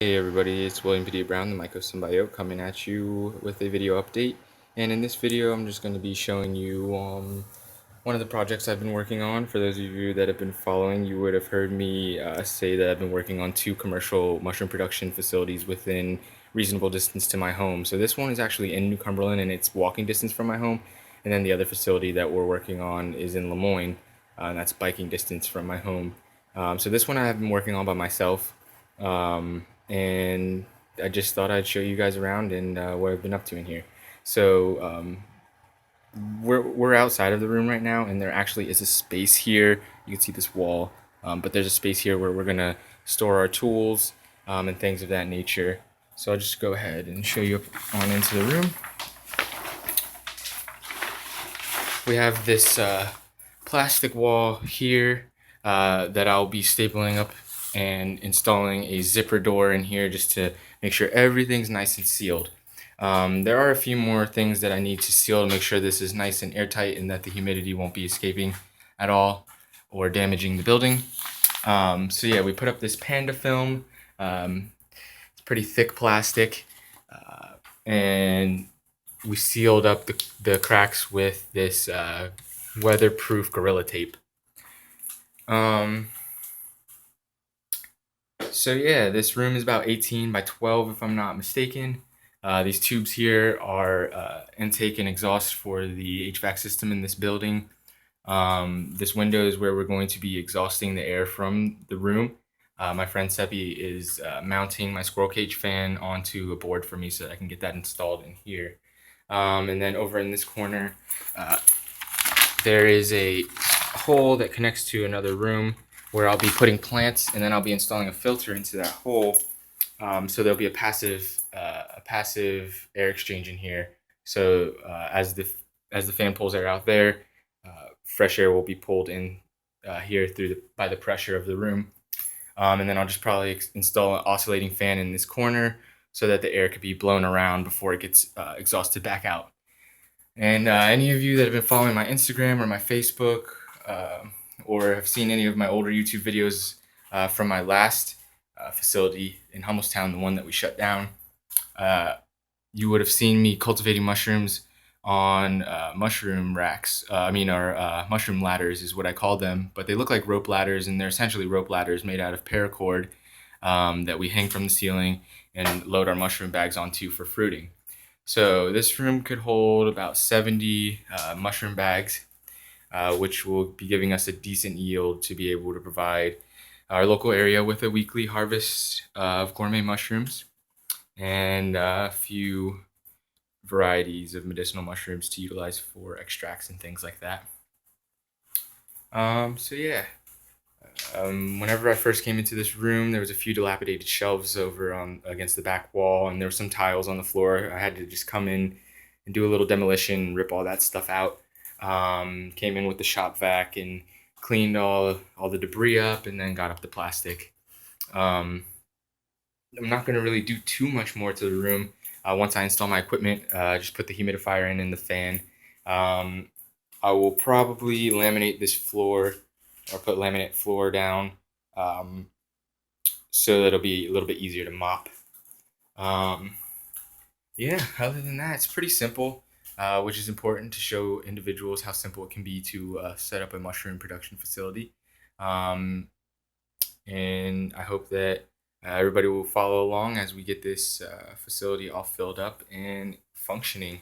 Hey everybody, it's William P. Brown, the MycoSymbiote, coming at you with a video update. And in this video, I'm just going to be showing you one of the projects I've been working on. For those of you that have been following, you would have heard me say that I've been working on 2 commercial mushroom production facilities within reasonable distance to my home. So this one is actually in New Cumberland and it's walking distance from my home. And then the other facility that we're working on is in Lemoyne, and that's biking distance from my home. So this one I have been working on by myself. And I just thought I'd show you guys around and what I've been up to in here. So we're outside of the room right now, and there actually is a space here. You can see this wall, but there's a space here where we're gonna store our tools and things of that nature. So I'll just go ahead and show you on into the room. We have this plastic wall here that I'll be stapling up and installing a zipper door in here just to make sure everything's nice and sealed. There are a few more things that I need to seal to make sure this is nice and airtight and that the humidity won't be escaping at all or damaging the building. So yeah, we put up this Panda film. It's pretty thick plastic, and we sealed up the cracks with this weatherproof Gorilla Tape. So yeah, this room is about 18 by 12 if I'm not mistaken. These tubes here are intake and exhaust for the HVAC system in this building. This window is where we're going to be exhausting the air from the room. My friend Seppi is mounting my squirrel cage fan onto a board for me so that I can get that installed in here. And then over in this corner, there is a hole that connects to another room where I'll be putting plants, and then I'll be installing a filter into that hole. So there'll be a passive air exchange in here. So as the fan pulls air out there, fresh air will be pulled in here by the pressure of the room. And then I'll just probably install an oscillating fan in this corner so that the air could be blown around before it gets exhausted back out. And any of you that have been following my Instagram or my Facebook, or have seen any of my older YouTube videos from my last facility in Hummelstown, the one that we shut down, you would have seen me cultivating mushrooms on mushroom racks. Mushroom ladders is what I call them, but they look like rope ladders, and they're essentially rope ladders made out of paracord that we hang from the ceiling and load our mushroom bags onto for fruiting. So this room could hold about 70 mushroom bags, which will be giving us a decent yield to be able to provide our local area with a weekly harvest of gourmet mushrooms and a few varieties of medicinal mushrooms to utilize for extracts and things like that. So yeah, whenever I first came into this room, there was a few dilapidated shelves over against the back wall, and there were some tiles on the floor. I had to just come in and do a little demolition, rip all that stuff out. Came in with the shop vac and cleaned all the debris up, and then got up the plastic. I'm not going to really do too much more to the room. Once I install my equipment, just put the humidifier in and the fan. I will probably laminate this floor or put laminate floor down so that it'll be a little bit easier to mop. Yeah, other than that, it's pretty simple, which is important to show individuals how simple it can be to set up a mushroom production facility. And I hope that everybody will follow along as we get this facility all filled up and functioning.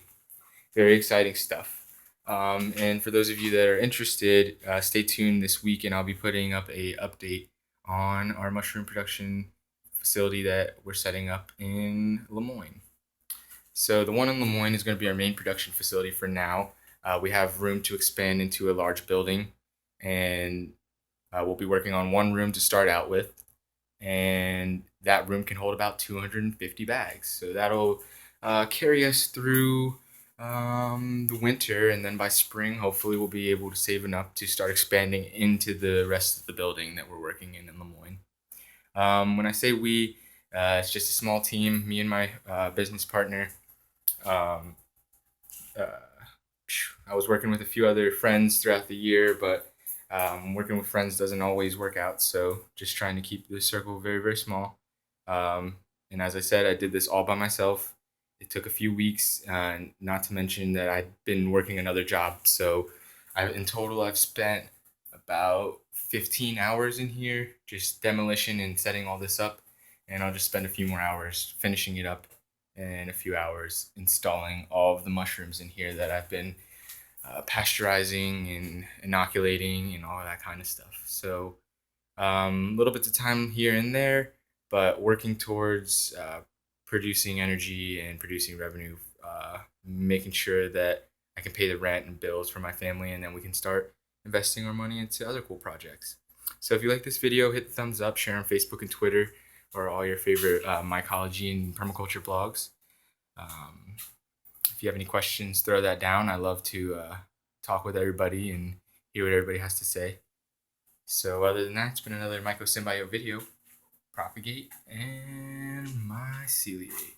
Very exciting stuff. And for those of you that are interested, stay tuned this week, and I'll be putting up a update on our mushroom production facility that we're setting up in Lemoyne. So the one in Lemoyne is going to be our main production facility for now. We have room to expand into a large building, and we'll be working on one room to start out with, and that room can hold about 250 bags. So that'll carry us through the winter, and then by spring, hopefully, we'll be able to save enough to start expanding into the rest of the building that we're working in Lemoyne. When I say we, it's just a small team, me and my business partner. I was working with a few other friends throughout the year, but working with friends doesn't always work out, so just trying to keep the circle very, very small. And as I said, I did this all by myself. It took a few weeks, not to mention that I'd been working another job. So in total, I've spent about 15 hours in here, just demolition and setting all this up. And I'll just spend a few more hours finishing it up and a few hours installing all of the mushrooms in here that I've been pasteurizing and inoculating and all of that kind of stuff. So little bits of time here and there, but working towards producing energy and producing revenue, making sure that I can pay the rent and bills for my family, and then we can start investing our money into other cool projects. So if you like this video, hit the thumbs up, share on Facebook and Twitter, or all your favorite mycology and permaculture blogs. Um, if you have any questions, throw that down. I love to talk with everybody and hear what everybody has to say. So other than that, it's been another MycoSymbiote video. Propagate and myceliate.